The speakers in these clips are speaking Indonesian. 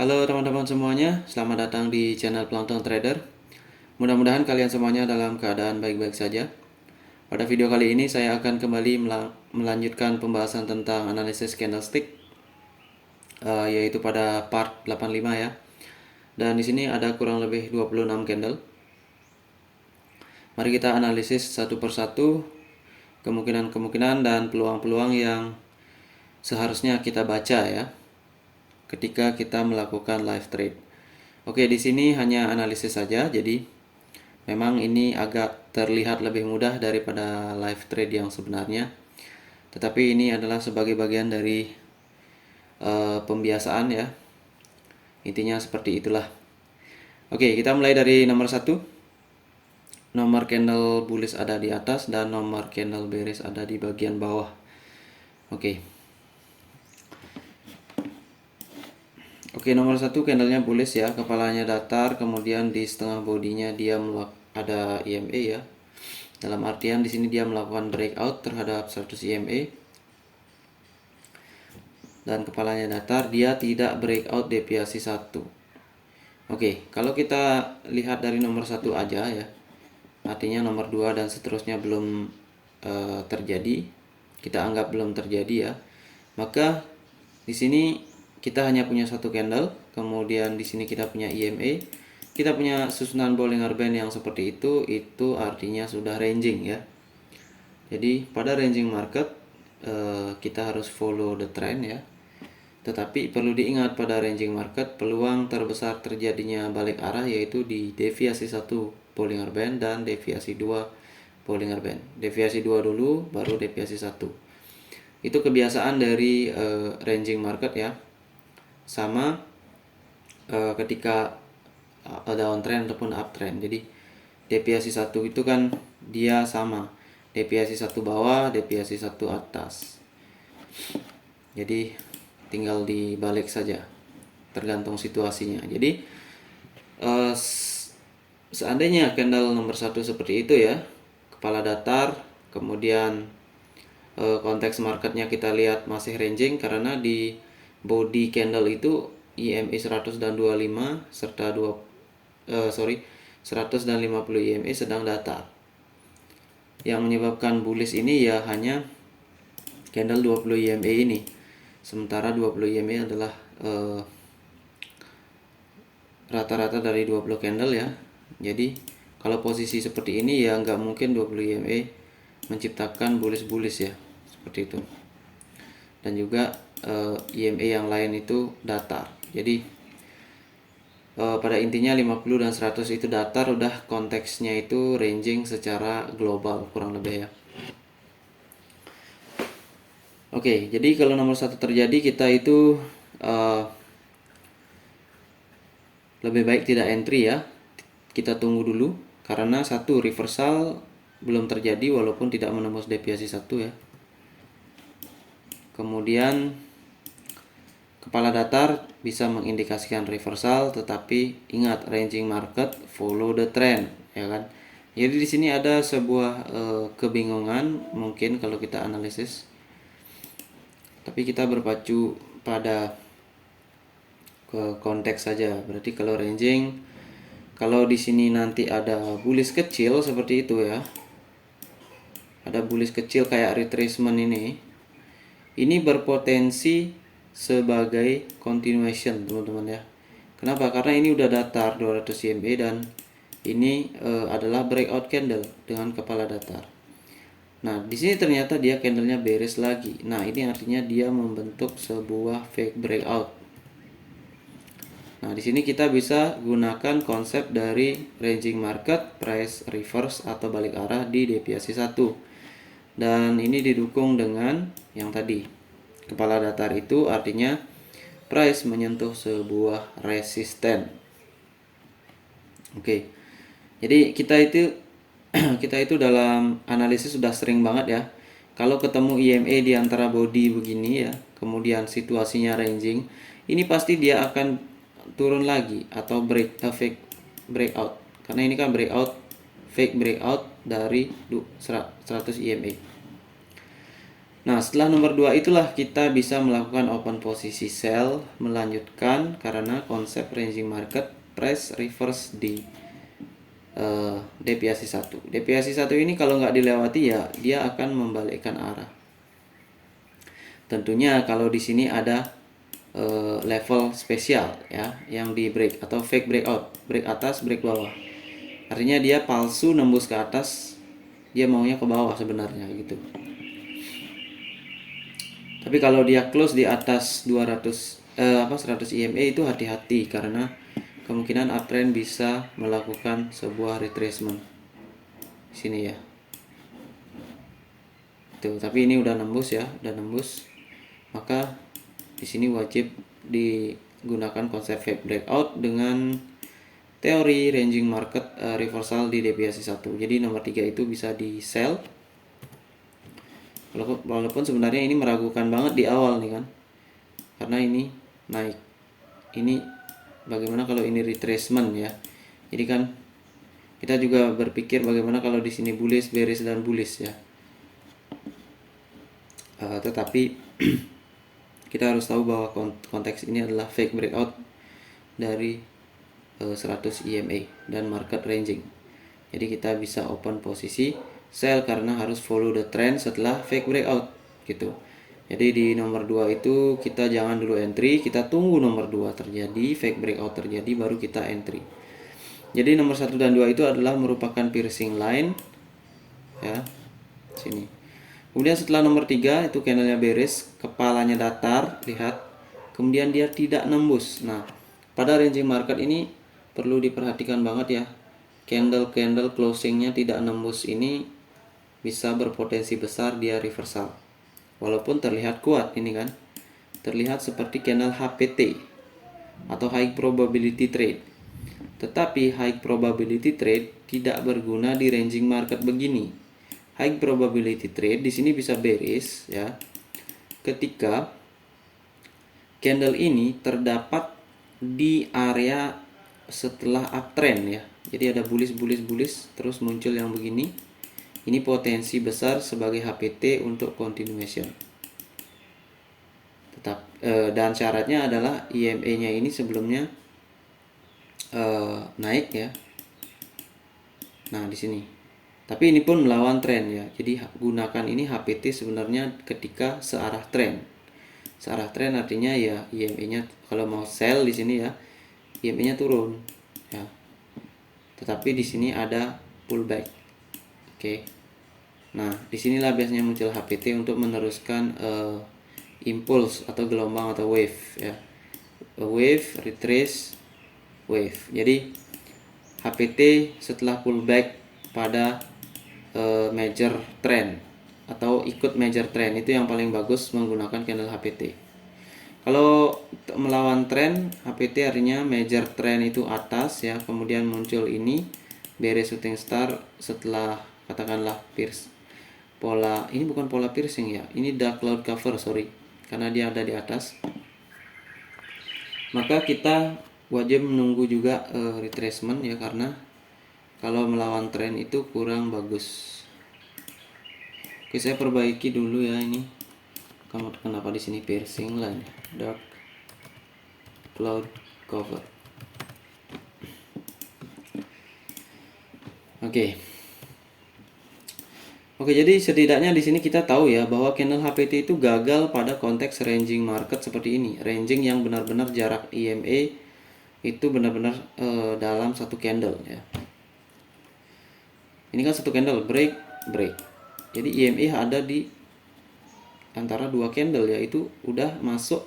Halo teman-teman semuanya, selamat datang di channel Plankton Trader. Mudah-mudahan kalian semuanya dalam keadaan baik-baik saja. Pada video kali ini saya akan kembali melanjutkan pembahasan tentang analisis candlestick, yaitu pada part 85 ya. Dan di sini ada kurang lebih 26 candle. Mari kita analisis satu persatu kemungkinan-kemungkinan dan peluang-peluang yang seharusnya kita baca ya ketika kita melakukan live trade. Oke, di sini hanya analisis saja, jadi memang ini agak terlihat lebih mudah daripada live trade yang sebenarnya. Tetapi ini adalah sebagai bagian dari pembiasaan ya. Intinya seperti itulah. Oke, kita mulai dari nomor 1. Nomor candle bullish ada di atas dan nomor candle bearish ada di bagian bawah. Oke. Oke, nomor 1 candlenya bullish ya, kepalanya datar, kemudian di setengah bodinya dia ada EMA ya. Dalam artian di sini dia melakukan breakout terhadap 100 EMA. Dan kepalanya datar, dia tidak breakout deviasi 1. Oke, kalau kita lihat dari nomor 1 aja ya. Artinya nomor 2 dan seterusnya belum terjadi. Kita anggap belum terjadi ya. Maka di sini kita hanya punya satu candle, kemudian di sini kita punya EMA, kita punya susunan Bollinger Band yang seperti itu artinya sudah ranging ya. Jadi pada ranging market kita harus follow the trend ya. Tetapi perlu diingat pada ranging market peluang terbesar terjadinya balik arah yaitu di deviasi 1 Bollinger Band dan deviasi 2 Bollinger Band. Deviasi 2 dulu baru deviasi 1. Itu kebiasaan dari ranging market ya. Sama ketika downtrend ataupun uptrend. Jadi deviasi 1 itu kan dia sama. Deviasi 1 bawah, deviasi 1 atas. Jadi tinggal dibalik saja. Tergantung situasinya. Jadi seandainya candle nomor 1 seperti itu ya. Kepala datar, kemudian konteks marketnya kita lihat masih ranging karena di body candle itu EMA 100 dan 25 serta 100 dan 50 EMA sedang datar. Yang menyebabkan bullish ini ya hanya candle 20 EMA ini. Sementara 20 EMA adalah rata-rata dari 20 candle ya. Jadi kalau posisi seperti ini ya nggak mungkin 20 EMA menciptakan bullish ya, seperti itu. Dan juga EMA yang lain itu datar. Jadi pada intinya 50 dan 100 itu datar, udah konteksnya itu ranging secara global kurang lebih ya. Oke, jadi kalau nomor 1 terjadi kita itu lebih baik tidak entry ya. Kita tunggu dulu karena satu reversal belum terjadi walaupun tidak menembus deviasi 1 ya. Kemudian kepala datar bisa mengindikasikan reversal, tetapi ingat ranging market follow the trend ya kan. Jadi di sini ada sebuah kebingungan mungkin kalau kita analisis. Tapi kita berpacu pada konteks saja. Berarti kalau ranging, kalau di sini nanti ada bullish kecil seperti itu ya. Ada bullish kecil kayak retracement ini. Ini berpotensi sebagai continuation teman-teman ya. Kenapa? Karena ini udah datar 200 EMA dan ini adalah breakout candle dengan kepala datar. Nah, di sini ternyata dia candlenya bearish lagi. Nah, ini artinya dia membentuk sebuah fake breakout. Nah, di sini kita bisa gunakan konsep dari ranging market, price reverse atau balik arah di deviasi 1. Dan ini didukung dengan yang tadi. Kepala datar itu artinya price menyentuh sebuah resisten. Oke. Jadi kita itu dalam analisis sudah sering banget ya. Kalau ketemu EMA di antara body begini ya, kemudian situasinya ranging, ini pasti dia akan turun lagi atau fake breakout. Karena ini kan fake breakout dari 100 EMA. Nah, setelah nomor 2 itulah kita bisa melakukan open posisi sell, melanjutkan karena konsep ranging market price reverse di deviasi 1. Deviasi 1 ini kalau nggak dilewati ya dia akan membalikkan arah. Tentunya kalau di sini ada level spesial ya yang di break atau fake breakout, break atas, break bawah. Artinya dia palsu nembus ke atas, dia maunya ke bawah sebenarnya gitu. Tapi kalau dia close di atas 100 EMA itu hati-hati karena kemungkinan uptrend bisa melakukan sebuah retracement. Sini ya. Tuh, tapi ini udah nembus ya, udah nembus. Maka di sini wajib digunakan konsep fake breakout dengan teori ranging market reversal di deviasi 1. Jadi nomor 3 itu bisa di sell. Walaupun sebenarnya ini meragukan banget di awal nih kan. Karena ini naik. Ini bagaimana kalau ini retracement ya. Jadi kan kita juga berpikir bagaimana kalau di sini bullish, bearish dan bullish ya. Tetapi kita harus tahu bahwa konteks ini adalah fake breakout dari 100 EMA dan market ranging. Jadi kita bisa open posisi sell karena harus follow the trend setelah fake breakout gitu. Jadi di nomor 2 itu kita jangan dulu entry, kita tunggu nomor 2 terjadi, fake breakout terjadi baru kita entry. Jadi nomor 1 dan 2 itu adalah merupakan piercing line ya. Sini. Kemudian setelah nomor 3 itu candlenya bearish, kepalanya datar, lihat. Kemudian dia tidak nembus. Nah, pada ranging market ini perlu diperhatikan banget ya. Candle closingnya tidak nembus ini bisa berpotensi besar dia reversal. Walaupun terlihat kuat ini kan. Terlihat seperti candle HPT atau high probability trade. Tetapi high probability trade tidak berguna di ranging market begini. High probability trade di sini bisa bearish ya. Ketika candle ini terdapat di area setelah uptrend ya. Jadi ada bullish terus muncul yang begini. Ini potensi besar sebagai HPT untuk continuation. Dan syaratnya adalah EMA-nya ini sebelumnya naik ya. Nah, di sini. Tapi ini pun melawan tren ya. Jadi gunakan ini HPT sebenarnya ketika searah tren. Searah tren artinya ya EMA-nya kalau mau sell di sini ya, EMA-nya turun ya. Tetapi di sini ada pullback. Oke. Nah, disinilah biasanya muncul HPT untuk meneruskan impulse atau gelombang atau wave ya. Wave, retrace, wave. Jadi HPT setelah pullback pada major trend atau ikut major trend itu yang paling bagus menggunakan candle HPT. Kalau melawan tren, HPT artinya major trend itu atas ya, kemudian muncul ini bearish shooting star setelah katakanlah pierce pola, ini bukan pola piercing ya, ini dark cloud cover sorry, karena dia ada di atas. Maka kita wajib menunggu juga retracement ya, karena kalau melawan tren itu kurang bagus. Oke, saya perbaiki dulu ya ini. Kenapa di sini piercing line? Dark cloud cover. Oke, jadi setidaknya di sini kita tahu ya bahwa candle HPT itu gagal pada konteks ranging market seperti ini. Ranging yang benar-benar jarak EMA itu benar-benar dalam satu candle ya. Ini kan satu candle break. Jadi EMA ada di antara dua candle ya, itu udah masuk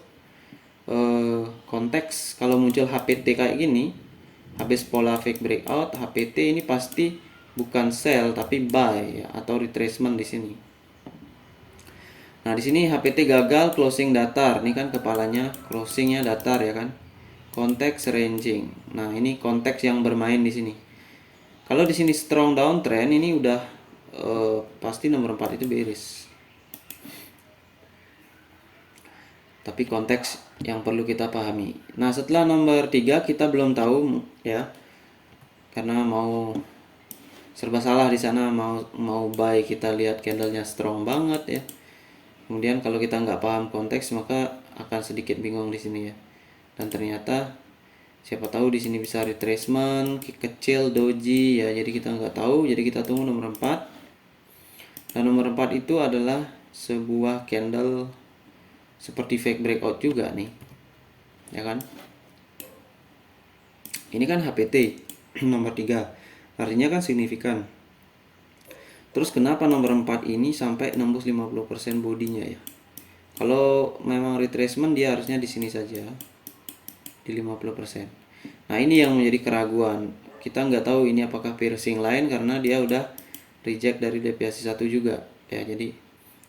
konteks kalau muncul HPT kayak gini, habis pola fake breakout, HPT ini pasti bukan sell tapi buy ya, atau retracement di sini. Nah, di sini HPT gagal closing datar. Ini kan kepalanya closingnya datar ya kan. Konteks ranging. Nah, ini konteks yang bermain di sini. Kalau di sini strong downtrend ini udah pasti nomor 4 itu bearish. Tapi konteks yang perlu kita pahami. Nah, setelah nomor 3 kita belum tahu ya. Karena mau serba salah di sana, mau buy kita lihat candlenya strong banget ya. Kemudian kalau kita nggak paham konteks maka akan sedikit bingung di sini ya. Dan ternyata siapa tahu di sini bisa retracement kecil doji ya, jadi kita nggak tahu. Jadi kita tunggu nomor 4. Dan nomor 4 itu adalah sebuah candle seperti fake breakout juga nih, ya kan? Ini kan HPT nomor 3, artinya kan signifikan. Terus kenapa nomor 4 ini sampai nembus 50% bodinya ya? Kalau memang retracement dia harusnya di sini saja, di 50%. Nah ini yang menjadi keraguan. Kita nggak tahu ini apakah piercing line karena dia udah reject dari deviasi 1 juga ya. Jadi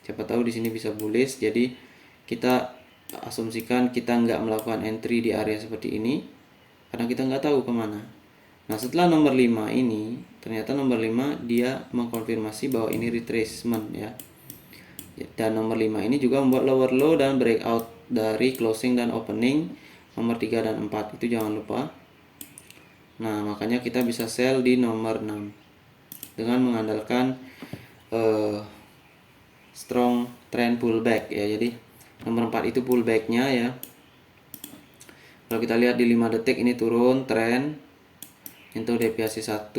siapa tahu di sini bisa bullish. Jadi kita asumsikan kita nggak melakukan entry di area seperti ini karena kita nggak tahu kemana. Nah setelah nomor 5 ini, ternyata nomor 5 dia mengkonfirmasi bahwa ini retracement ya. Dan nomor 5 ini juga membuat lower low dan breakout dari closing dan opening nomor 3 dan 4, itu jangan lupa. Nah makanya kita bisa sell di nomor 6 dengan mengandalkan strong trend pullback ya. Jadi nomor 4 itu pullbacknya ya. Kalau kita lihat di 5 detik ini turun trend untuk deviasi 1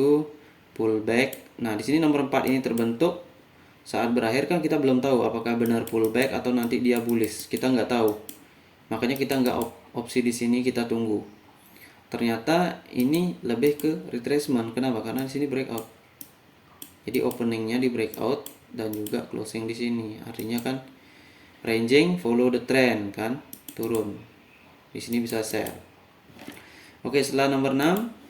pullback. Nah di sini nomor 4 ini terbentuk saat berakhir kan kita belum tahu apakah benar pullback atau nanti dia bullish, kita nggak tahu. Makanya kita nggak opsi di sini, kita tunggu. Ternyata ini lebih ke retracement. Kenapa? Karena di sini breakout. Jadi openingnya di breakout dan juga closing di sini. Artinya kan ranging follow the trend kan, turun. Di sini bisa sell. Oke, setelah nomor 6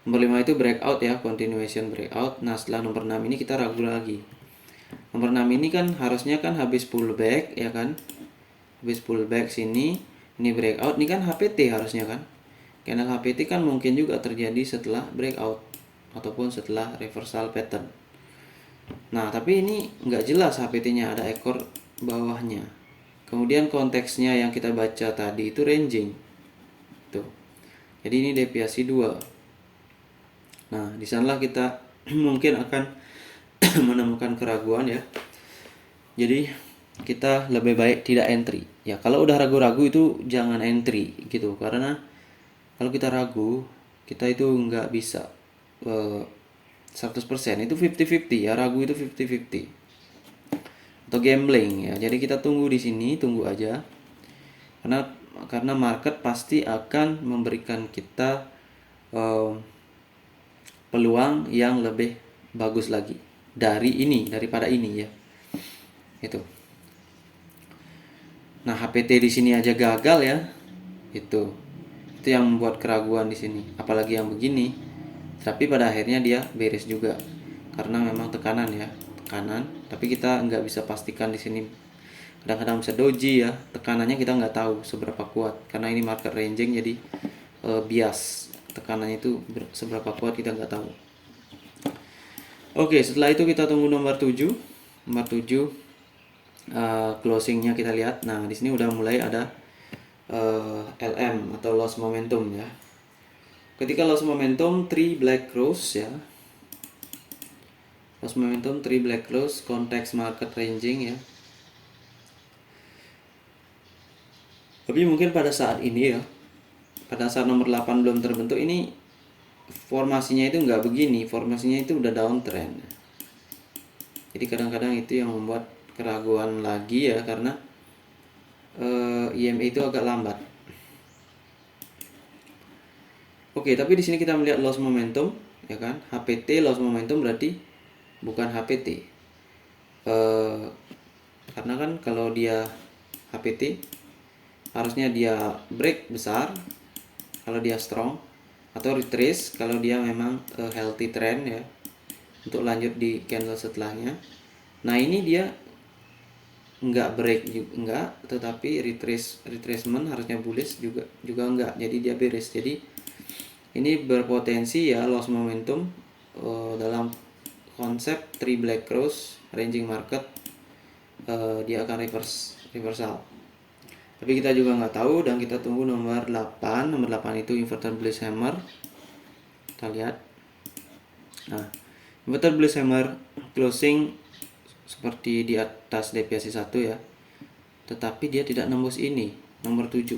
nomor 5 itu breakout ya, continuation breakout. Nah setelah nomor 6 ini kita ragu lagi. Nomor 6 ini kan harusnya kan habis pullback ya kan, habis pullback sini, ini breakout, ini kan HPT harusnya kan. Candle HPT kan mungkin juga terjadi setelah breakout ataupun setelah reversal pattern. Nah tapi ini nggak jelas HPT nya, ada ekor bawahnya. Kemudian konteksnya yang kita baca tadi itu ranging tuh. Jadi ini deviasi 2. Nah di sanalah kita mungkin akan menemukan keraguan ya. Jadi kita lebih baik tidak entry ya. Kalau udah ragu-ragu itu jangan entry gitu, karena kalau kita ragu kita itu nggak bisa 100%, itu 50-50 ya, ragu itu 50-50 atau gambling ya. Jadi kita tunggu di sini, tunggu aja, karena market pasti akan memberikan kita peluang yang lebih bagus lagi daripada ini ya. Itu. Nah, HPT di sini aja gagal ya. Itu yang membuat keraguan di sini. Apalagi yang begini. Tapi pada akhirnya dia beres juga. Karena memang tekanan ya, tekanan. Tapi kita nggak bisa pastikan di sini. Kadang-kadang bisa doji ya. Tekanannya kita nggak tahu seberapa kuat. Karena ini market ranging, jadi bias. Tekanannya itu seberapa kuat kita nggak tahu. Oke, setelah itu kita tunggu nomor 7. Nomor 7 closingnya kita lihat. Nah di sini udah mulai ada LM atau loss momentum ya. Ketika loss momentum 3 black cross ya, loss momentum 3 black cross, konteks market ranging ya. Tapi mungkin pada saat ini ya, pada saat nomor 8 belum terbentuk, ini formasinya itu nggak begini, formasinya itu udah downtrend. Jadi kadang-kadang itu yang membuat keraguan lagi ya, karena EMA itu agak lambat. Oke, tapi di sini kita melihat loss momentum ya kan, HPT loss momentum berarti bukan HPT. Karena kan kalau dia HPT harusnya dia break besar kalau dia strong, atau retrace kalau dia memang healthy trend ya, untuk lanjut di candle setelahnya. Nah ini dia nggak break juga enggak, tetapi retracement harusnya bullish juga enggak, jadi dia beres. Jadi ini berpotensi ya loss momentum dalam konsep 3 black cross ranging market, dia akan reversal. Tapi kita juga nggak tahu, dan kita tunggu nomor 8. Nomor 8 itu inverted bullish hammer. Kita lihat. Nah, inverted bullish hammer closing seperti di atas deviasi 1 ya. Tetapi dia tidak nembus ini, nomor 7.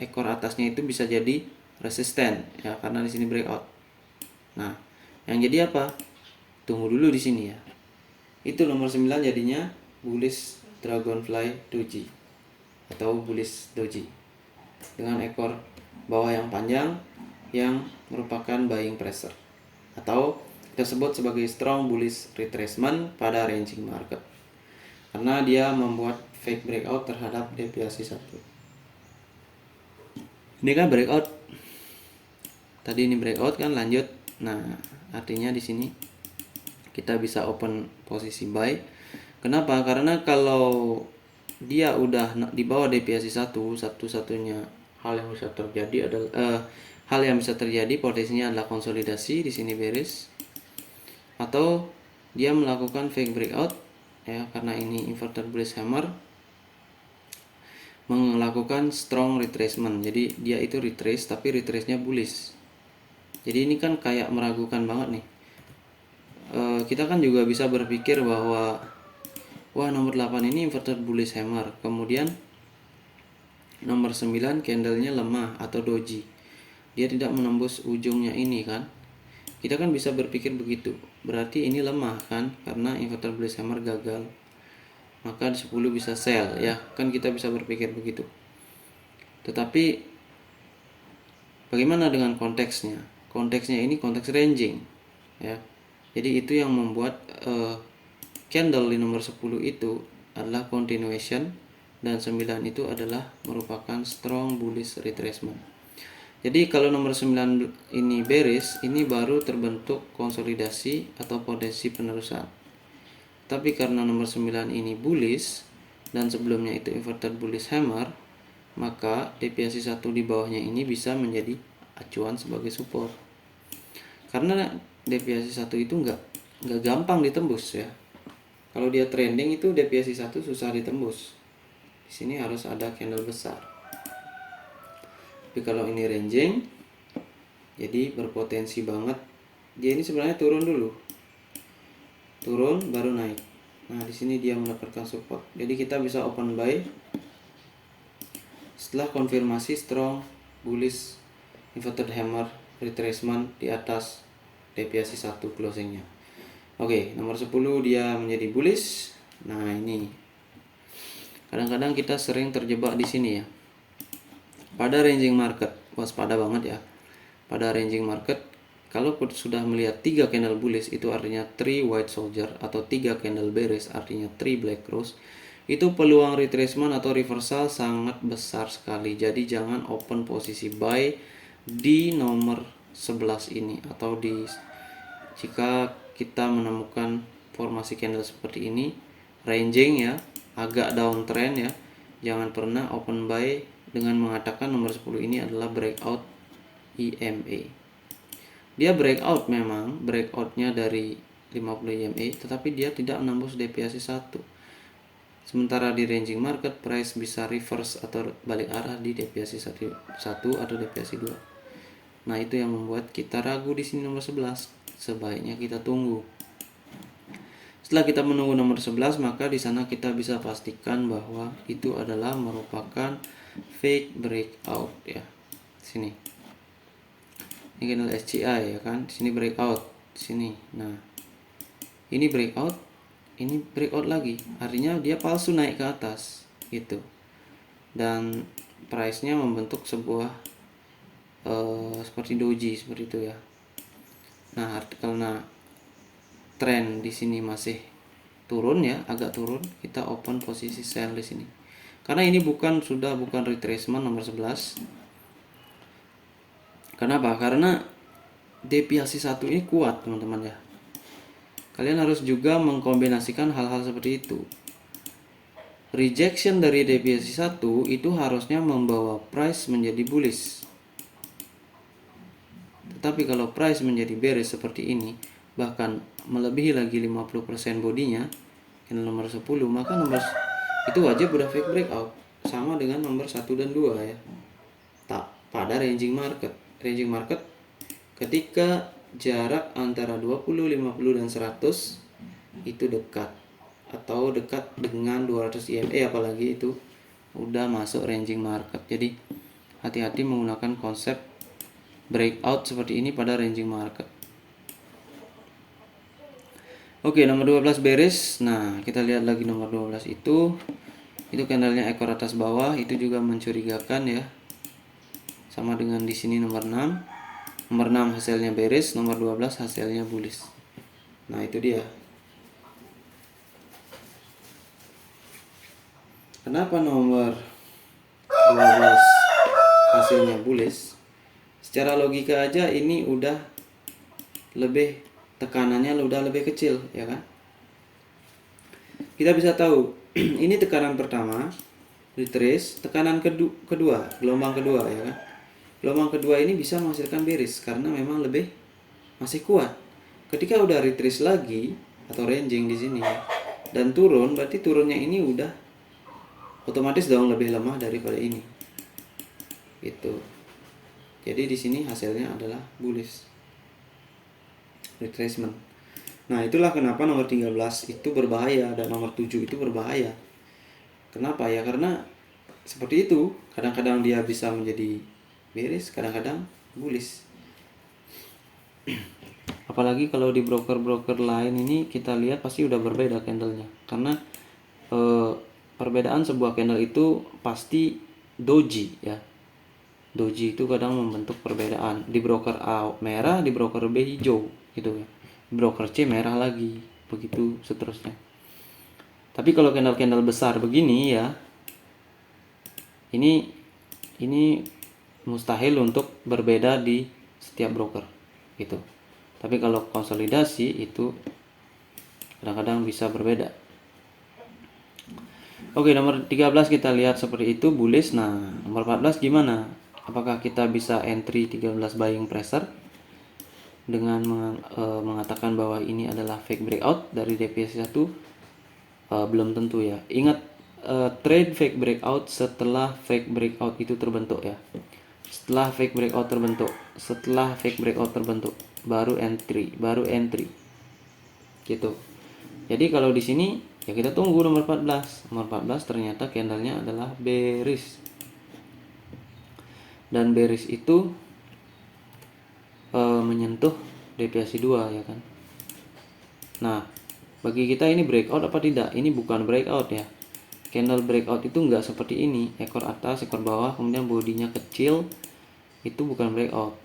Ekor atasnya itu bisa jadi resisten ya, karena di sini breakout. Nah, yang jadi apa? Tunggu dulu di sini ya. Itu nomor 9 jadinya bullish dragonfly doji atau bullish doji dengan ekor bawah yang panjang yang merupakan buying pressure atau kita sebut sebagai strong bullish retracement pada ranging market karena dia membuat fake breakout terhadap deviasi 1. Ini kan breakout. Tadi ini breakout kan, lanjut. Nah, artinya di sini kita bisa open posisi buy. Kenapa? Karena kalau dia udah di bawah deviasi 1, satu-satunya hal yang bisa terjadi adalah potensinya adalah konsolidasi di sini bearish atau dia melakukan fake breakout ya, karena ini inverted bullish hammer melakukan strong retracement. Jadi dia itu retrace tapi retrace-nya bullish. Jadi ini kan kayak meragukan banget nih. Kita kan juga bisa berpikir bahwa wah, nomor 8 ini inverted bullish hammer, kemudian nomor 9 candlenya lemah atau doji, dia tidak menembus ujungnya ini kan. Kita kan bisa berpikir begitu, berarti ini lemah kan, karena inverted bullish hammer gagal, maka 10 bisa sell ya kan, kita bisa berpikir begitu. Tetapi bagaimana dengan konteksnya? Konteksnya ini konteks ranging ya. Jadi itu yang membuat candle di nomor 10 itu adalah continuation dan 9 itu adalah merupakan strong bullish retracement. Jadi kalau nomor 9 ini bearish, ini baru terbentuk konsolidasi atau potensi penerusan. Tapi karena nomor 9 ini bullish dan sebelumnya itu inverted bullish hammer, maka deviasi 1 di bawahnya ini bisa menjadi acuan sebagai support. Karena deviasi 1 itu enggak gampang ditembus ya. Kalau dia trending itu deviasi 1 susah ditembus. Di sini harus ada candle besar. Tapi kalau ini ranging, jadi berpotensi banget. Dia ini sebenarnya turun dulu. Turun baru naik. Nah, di sini dia mendapatkan support. Jadi kita bisa open buy setelah konfirmasi strong bullish inverted hammer retracement di atas deviasi 1 closingnya. Oke, nomor 10 dia menjadi bullish. Nah, ini kadang-kadang kita sering terjebak di sini ya. Pada ranging market, waspada banget ya. Pada ranging market, kalau sudah melihat 3 candle bullish itu artinya 3 white soldier, atau 3 candle bearish artinya 3 black cross, itu peluang retracement atau reversal sangat besar sekali. Jadi jangan open posisi buy di nomor 11 ini, atau jika kita menemukan formasi candle seperti ini ranging ya, agak downtrend ya, jangan pernah open buy dengan mengatakan nomor 10 ini adalah breakout EMA. Dia breakout, memang breakoutnya dari 50 EMA, tetapi dia tidak menembus deviasi 1. Sementara di ranging market price bisa reverse atau balik arah di deviasi 1 atau deviasi 2. Nah, itu yang membuat kita ragu di sini nomor 11. Sebaiknya kita tunggu. Setelah kita menunggu nomor 11, maka di sana kita bisa pastikan bahwa itu adalah merupakan fake breakout ya. Sini. Ini candle SCI ya kan. Di sini breakout, di sini. Nah, ini breakout, ini breakout lagi. Artinya dia palsu naik ke atas gitu. Dan price-nya membentuk sebuah seperti doji seperti itu ya. Nah, karena tren di sini masih turun ya, agak turun, kita open posisi sell di sini. Karena ini bukan retracement nomor 11. Kenapa? Karena deviasi 1 ini kuat, teman-teman ya. Kalian harus juga mengkombinasikan hal-hal seperti itu. Rejection dari deviasi 1 itu harusnya membawa price menjadi bullish. Tetapi kalau price menjadi bearish seperti ini, bahkan melebihi lagi 50% bodinya, candle nomor 10, maka nomor itu wajib udah fake breakout. Sama dengan nomor 1 dan 2 ya. Tak pada ranging market. Ranging market ketika jarak antara 20, 50 dan 100 itu dekat atau dekat dengan 200 EMA, apalagi itu udah masuk ranging market. Jadi hati-hati menggunakan konsep breakout seperti ini pada ranging market. Oke, nomor 12 bearish. Nah, kita lihat lagi nomor 12 itu candlenya ekor atas bawah, itu juga mencurigakan ya. Sama dengan di sini nomor 6. Nomor 6 hasilnya bearish, nomor 12 hasilnya bullish. Nah, itu dia. Kenapa nomor 12 hasilnya bullish? Secara logika aja ini udah lebih, tekanannya udah lebih kecil, ya kan? Kita bisa tahu ini tekanan pertama retrace, tekanan kedua, gelombang kedua, ya kan? Gelombang kedua ini bisa menghasilkan bearish karena memang masih kuat. Ketika udah retrace lagi atau ranging di sini dan turun, berarti turunnya ini udah otomatis dong lebih lemah daripada ini. Itu. Jadi di sini hasilnya adalah bullish retracement. Nah, itulah kenapa nomor 13 itu berbahaya dan nomor 7 itu berbahaya. Kenapa ya? Karena seperti itu, kadang-kadang dia bisa menjadi bearish, kadang-kadang bullish. Apalagi kalau di broker-broker lain ini kita lihat pasti udah berbeda candlenya. Karena perbedaan sebuah candle itu pasti doji ya. Doji itu kadang membentuk perbedaan. Di broker A merah, di broker B hijau gitu ya. Di broker C merah lagi, begitu seterusnya. Tapi kalau candle-candle besar begini ya, ini mustahil untuk berbeda di setiap broker gitu. Tapi kalau konsolidasi itu kadang-kadang bisa berbeda. Oke, nomor 13 kita lihat seperti itu, bullish. Nah, nomor 14 gimana? Apakah kita bisa entry 13 buying pressure dengan mengatakan bahwa ini adalah fake breakout dari DPS 1? Belum tentu ya. Ingat, trade fake breakout setelah fake breakout itu terbentuk ya. Setelah fake breakout terbentuk, baru entry. Gitu. Jadi kalau di sini ya kita tunggu nomor 14. Nomor 14 ternyata candlenya adalah bearish. Dan bearish itu menyentuh deviasi 2 ya kan. Nah, bagi kita ini breakout apa tidak? Ini bukan breakout ya. Candle breakout itu enggak seperti ini, ekor atas, ekor bawah, kemudian bodinya kecil. Itu bukan breakout.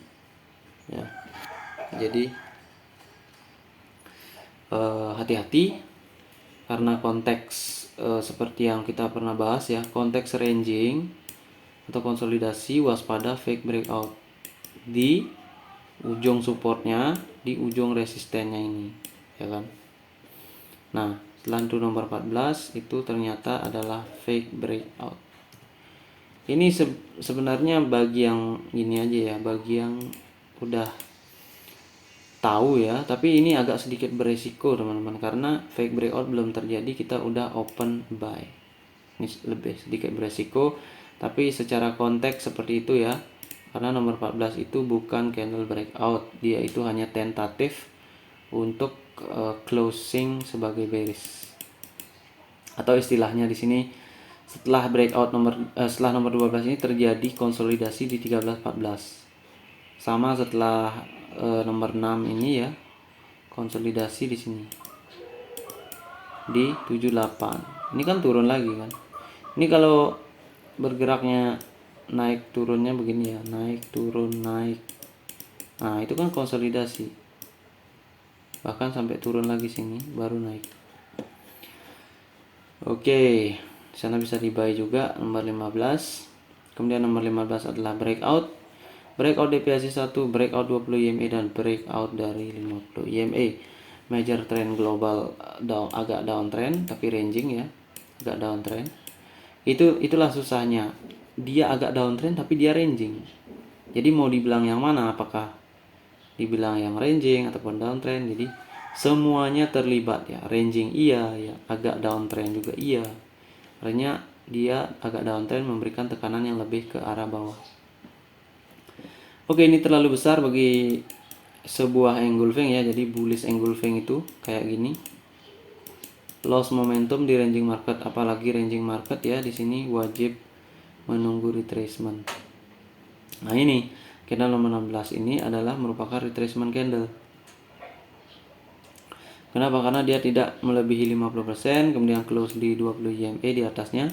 Ya. Jadi hati-hati karena konteks seperti yang kita pernah bahas ya, konteks ranging atau konsolidasi, waspada fake breakout di ujung supportnya, di ujung resistennya ini ya kan. Nah, setelah itu nomor 14 itu ternyata adalah fake breakout. Ini sebenarnya bagi yang ini aja ya, bagi yang udah tahu ya, tapi ini agak sedikit beresiko teman-teman, karena fake breakout belum terjadi kita udah open buy. Ini lebih sedikit beresiko, tapi secara konteks seperti itu ya. Karena nomor 14 itu bukan candle breakout, dia itu hanya tentatif untuk closing sebagai bearish. Atau istilahnya di sini setelah breakout setelah nomor 12 ini terjadi konsolidasi di 13 14. Sama setelah nomor 6 ini ya, konsolidasi di sini di 78. Ini kan turun lagi kan. Ini kalau bergeraknya naik turunnya begini ya, naik turun naik. Nah, itu kan konsolidasi. Bahkan sampai turun lagi sini baru naik. Oke, di sana bisa dibuy juga nomor 15. Kemudian nomor 15 adalah breakout. Breakout deviasi 1, breakout 20 EMA dan breakout dari 50 EMA. Major trend global agak downtrend tapi ranging ya, agak downtrend. Itulah susahnya. Dia agak downtrend tapi dia ranging. Jadi mau dibilang yang mana, apakah dibilang yang ranging ataupun downtrend? Jadi semuanya terlibat ya. Ranging iya ya, agak downtrend juga iya. Artinya dia agak downtrend memberikan tekanan yang lebih ke arah bawah. Oke, ini terlalu besar bagi sebuah engulfing ya. Jadi bullish engulfing itu kayak gini. loss momentum di ranging market, apalagi ranging market ya di sini wajib menunggu retracement. Nah, ini candle nomor 16 ini adalah merupakan retracement candle. Kenapa? Karena dia tidak melebihi 50%, kemudian close di 20 EMA di atasnya.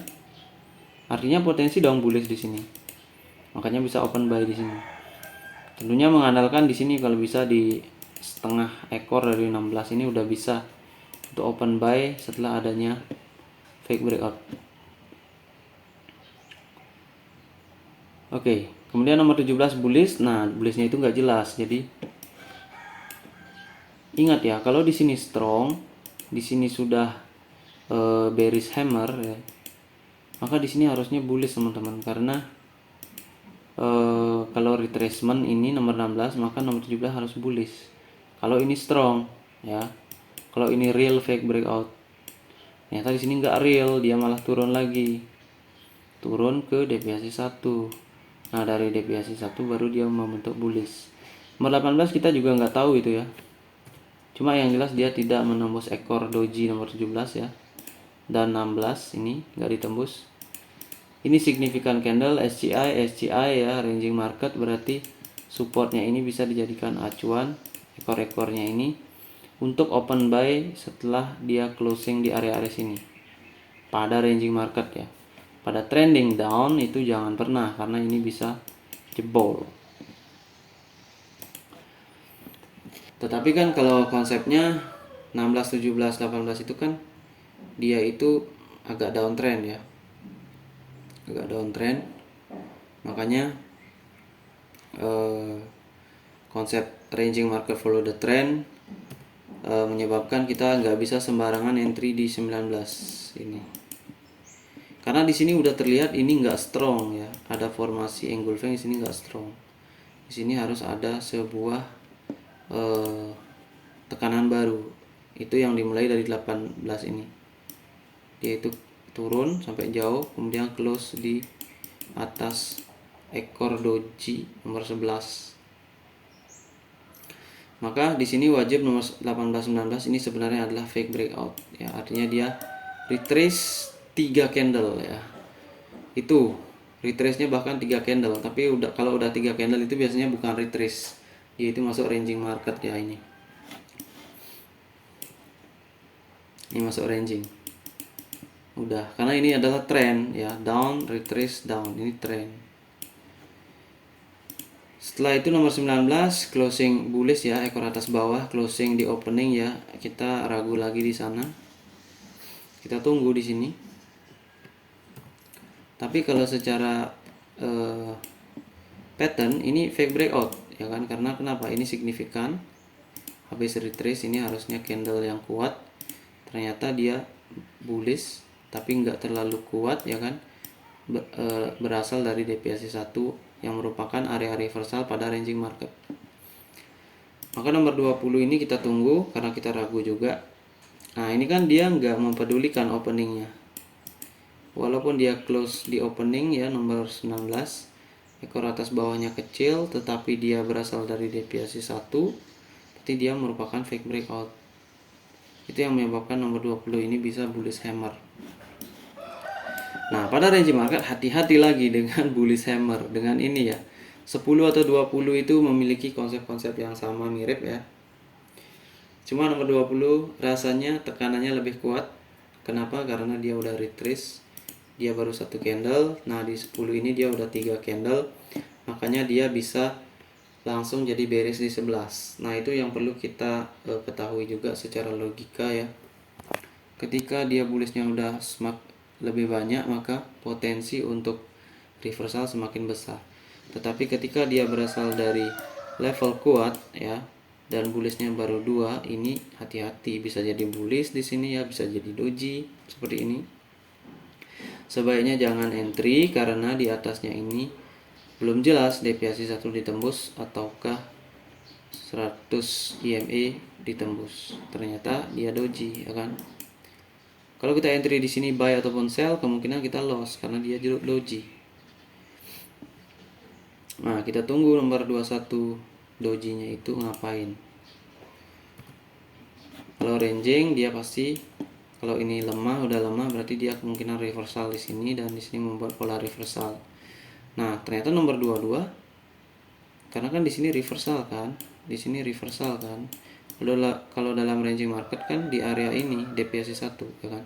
Artinya potensi down bullish di sini. Makanya bisa open buy di sini. Tentunya mengandalkan di sini kalau bisa di setengah ekor dari 16 ini udah bisa untuk open buy setelah adanya fake breakout. Oke, kemudian nomor 17 bullish. Nah, bullishnya itu nggak jelas. Jadi ingat ya, kalau di sini strong, di sini sudah bearish hammer ya, maka di sini harusnya bullish teman-teman, karena kalau retracement ini nomor 16, maka nomor 17 harus bullish. Kalau ini strong ya, kalau ini real fake breakout, ternyata di sini nggak real, dia malah turun lagi, turun ke deviasi 1. Nah, dari deviasi 1 baru dia membentuk bullish. Nomor 18 kita juga nggak tahu itu ya, cuma yang jelas dia tidak menembus ekor doji nomor 17 ya, dan 16 ini nggak ditembus. Ini signifikan candle SCI ya, ranging market, berarti supportnya ini bisa dijadikan acuan ekor-ekornya ini untuk open buy setelah dia closing di area-area sini pada ranging market ya. Pada trending down itu jangan pernah, karena ini bisa jebol. Tetapi kan kalau konsepnya 16, 17, 18 itu kan dia itu agak downtrend ya, agak downtrend. Makanya konsep ranging market follow the trend menyebabkan kita nggak bisa sembarangan entry di 19 ini, karena di sini udah terlihat ini nggak strong ya, ada formasi engulfing di sini nggak strong. Di sini harus ada sebuah tekanan baru, itu yang dimulai dari 18 ini, dia itu turun sampai jauh, kemudian close di atas ekor doji nomor 11. Maka di sini wajib nomor 18, 19 ini sebenarnya adalah fake breakout ya, artinya dia retrace 3 candle ya. Itu retrace-nya bahkan 3 candle, tapi kalau udah 3 candle itu biasanya bukan retrace, dia itu masuk ranging market ya. Ini masuk ranging. Udah, karena ini adalah trend ya, down, retrace, down, ini trend. Setelah itu nomor 19 closing bullish ya, ekor atas bawah, closing di opening ya, kita ragu lagi di sana. Kita tunggu di sini. Tapi kalau secara pattern ini fake breakout ya kan, karena kenapa? Ini signifikan habis retrace, ini harusnya candle yang kuat, ternyata dia bullish tapi nggak terlalu kuat ya kan, berasal dari deviasi 1 yang merupakan area reversal pada ranging market. Maka nomor 20 ini kita tunggu karena kita ragu juga. Nah, ini kan dia nggak mempedulikan openingnya, walaupun dia close di opening ya, nomor 19 ekor atas bawahnya kecil tetapi dia berasal dari deviasi 1, berarti dia merupakan fake breakout. Itu yang menyebabkan nomor 20 ini bisa bullish hammer. Nah, pada ranging market hati-hati lagi dengan bullish hammer. Dengan ini ya, 10 atau 20 itu memiliki konsep-konsep yang sama, mirip ya. Cuma nomor 20 rasanya tekanannya lebih kuat. Kenapa? Karena dia udah retrace, dia baru 1 candle. Nah, di 10 ini dia udah 3 candle, makanya dia bisa langsung jadi bearish di 11. Nah, itu yang perlu kita ketahui juga secara logika ya. Ketika dia bullishnya udah lebih banyak, maka potensi untuk reversal semakin besar. Tetapi ketika dia berasal dari level kuat ya, dan bullishnya baru 2, ini hati-hati, bisa jadi bullish di sini ya, bisa jadi doji seperti ini. Sebaiknya jangan entry karena di atasnya ini belum jelas deviasi 1 ditembus ataukah 100 EMA ditembus. Ternyata dia doji ya kan. Kalau kita entry di sini buy ataupun sell, kemungkinan kita loss karena dia doji. Nah, kita tunggu nomor 21 dojinya itu ngapain. Kalau ranging dia pasti Kalau ini lemah, udah lemah, berarti dia kemungkinan reversal di sini dan di sini membuat pola reversal. Nah, ternyata nomor 22 karena kan di sini reversal kan, di sini reversal kan. Kalau dalam ranging market kan di area ini deviasi 1 ya kan.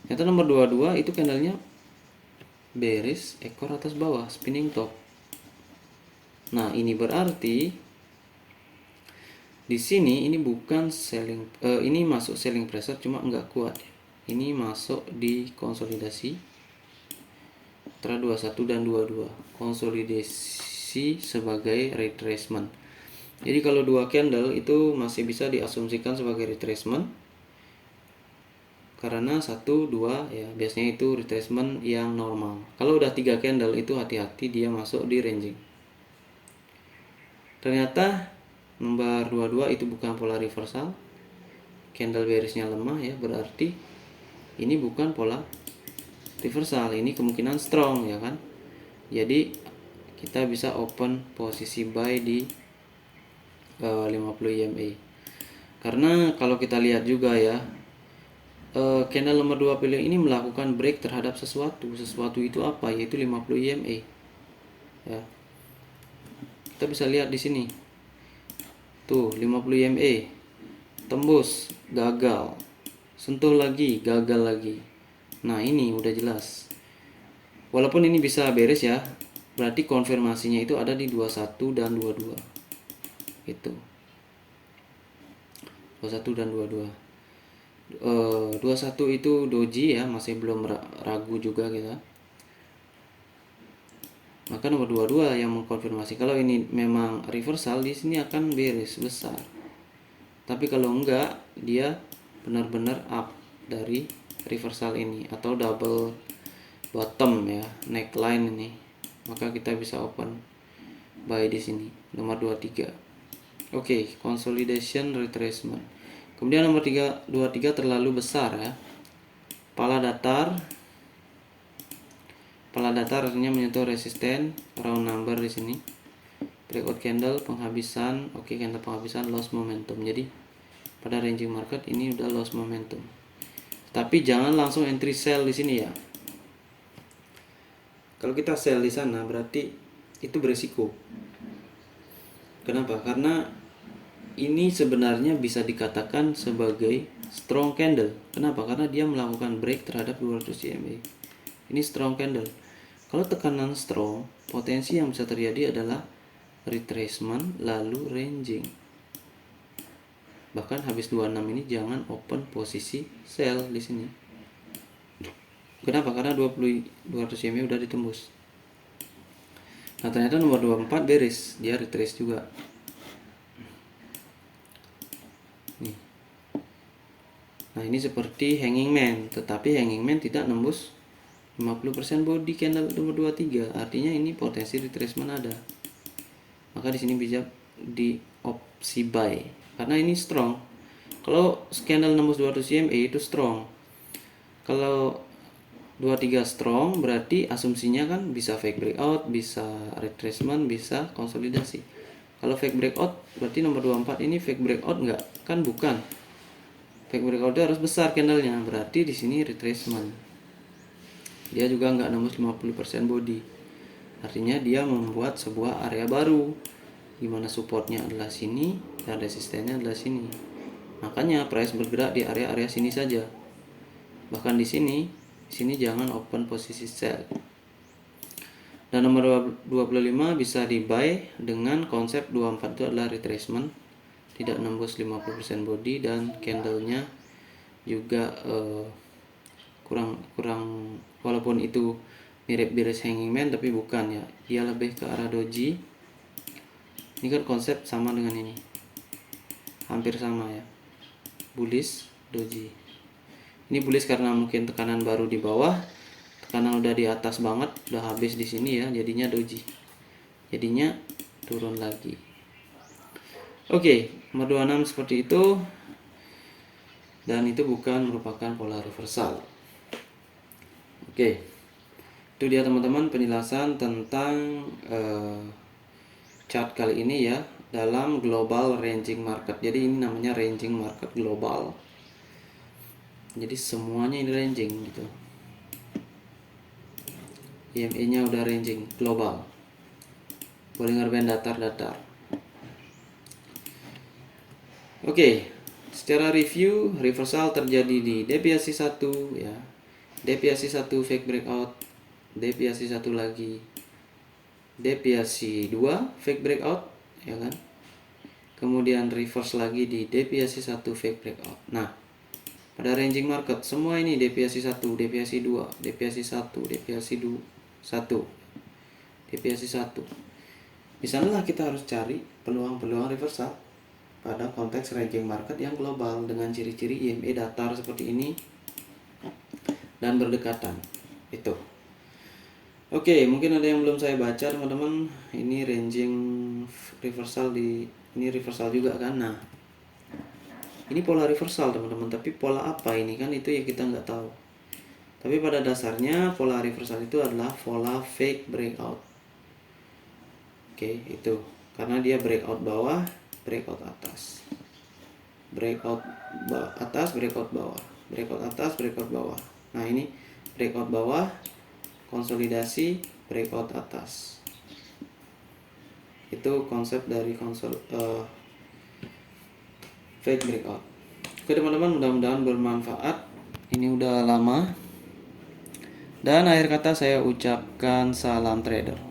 Ternyata nomor 22 itu candlenya bearish, ekor atas bawah, spinning top. Nah, ini berarti di sini ini bukan selling, ini masuk selling pressure cuma nggak kuat. Ini masuk di konsolidasi antara 21 dan 22. Konsolidasi sebagai retracement. Jadi kalau dua candle itu masih bisa diasumsikan sebagai retracement. Karena 1, 2 ya biasanya itu retracement yang normal. Kalau udah 3 candle itu hati-hati dia masuk di ranging. Ternyata nomor 22 itu bukan pola reversal. Candle bearishnya lemah ya, berarti ini bukan pola reversal, ini kemungkinan strong ya kan. Jadi kita bisa open posisi buy di 50 EMA. Karena kalau kita lihat juga ya, candle nomor 2 pilih ini melakukan break terhadap sesuatu. Sesuatu itu apa? Yaitu 50 EMA. Ya. Kita bisa lihat di sini. Tuh, 50 EMA. Tembus, gagal. Sentuh lagi, gagal lagi. Nah, ini udah jelas. Walaupun ini bisa beres ya, berarti konfirmasinya itu ada di 21 dan 22. Itu. 21 dan 22. 21 itu doji ya, masih belum ragu juga kita. Maka nomor 22 yang mengkonfirmasi. Kalau ini memang reversal, di sini akan beres besar. Tapi kalau enggak, dia benar-benar up dari reversal ini atau double bottom ya, neckline ini. Maka kita bisa open buy di sini. Nomor 23. Oke, consolidation retracement. Kemudian nomor 23 terlalu besar ya. Pala datar artinya menyentuh resisten, round number di sini. Breakout candle penghabisan, oke, candle penghabisan, loss momentum. Jadi pada ranging market ini udah loss momentum. Tapi jangan langsung entry sell di sini ya. Kalau kita sell di sana berarti itu berisiko. Kenapa? Karena ini sebenarnya bisa dikatakan sebagai strong candle. Kenapa? Karena dia melakukan break terhadap 200 EMA. Ini strong candle. Kalau tekanan strong, potensi yang bisa terjadi adalah retracement lalu ranging. Bahkan habis 26 ini jangan open posisi sell di sini. Kenapa? Karena 200 EMA udah ditembus. Nah, ternyata nomor 24 beres, dia retrace juga. Nih. Nah, ini seperti hanging man, tetapi hanging man tidak nembus 50% body candle nomor 23. Artinya ini potensi retracement ada. Maka di sini bisa di opsi buy karena ini strong. Kalau candle nembus 200 EMA itu strong. Kalau 23 strong berarti asumsinya kan bisa fake breakout, bisa retracement, bisa konsolidasi. Kalau fake breakout berarti nomor 24 ini fake breakout enggak? Kan bukan. Fake breakout itu harus besar candlenya, berarti di sini retracement. Dia juga nggak nembus 50% body. Artinya dia membuat sebuah area baru di mana supportnya adalah sini dan resistennya adalah sini. Makanya price bergerak di area-area sini saja. Bahkan di sini jangan open posisi sell. Dan nomor 25 bisa di buy dengan konsep 24 itu adalah retracement, tidak nembus 50% body dan candlenya juga kurang walaupun itu mirip bearish hanging man tapi bukan ya, dia lebih ke arah doji. Ini kan konsep sama dengan ini, hampir sama ya, bullish doji. Ini bullish karena mungkin tekanan baru di bawah, tekanan udah di atas banget, udah habis di sini ya, jadinya doji, jadinya turun lagi. Oke, nomor 26 seperti itu, dan itu bukan merupakan pola reversal. Oke, itu dia teman-teman penjelasan tentang chart kali ini ya dalam global ranging market. Jadi ini namanya ranging market global. Jadi semuanya ini ranging gitu. EMA nya udah ranging global, Bollinger Band datar-datar. Oke, secara review reversal terjadi di deviasi 1 ya, deviasi 1 fake breakout, deviasi 1 lagi, deviasi 2 fake breakout ya kan, kemudian reverse lagi di deviasi 1 fake breakout. Nah, pada ranging market semua ini deviasi 1, deviasi 2, deviasi 1, deviasi 2, 1, deviasi 1. Di sanalah kita harus cari peluang-peluang reversal pada konteks ranging market yang global dengan ciri-ciri EMA datar seperti ini dan berdekatan. Itu. Oke, mungkin ada yang belum saya baca teman-teman. Ini ranging reversal ini reversal juga kan. Nah, ini pola reversal teman-teman, tapi pola apa ini kan itu ya kita nggak tahu. Tapi pada dasarnya pola reversal itu adalah pola fake breakout. Oke, itu karena dia breakout bawah, breakout atas, breakout atas, breakout bawah, breakout atas, breakout bawah. Nah, ini breakout bawah, konsolidasi, breakout atas. Itu konsep dari fake breakout. Oke teman-teman, mudah-mudahan bermanfaat. Ini udah lama. Dan akhir kata saya ucapkan salam trader.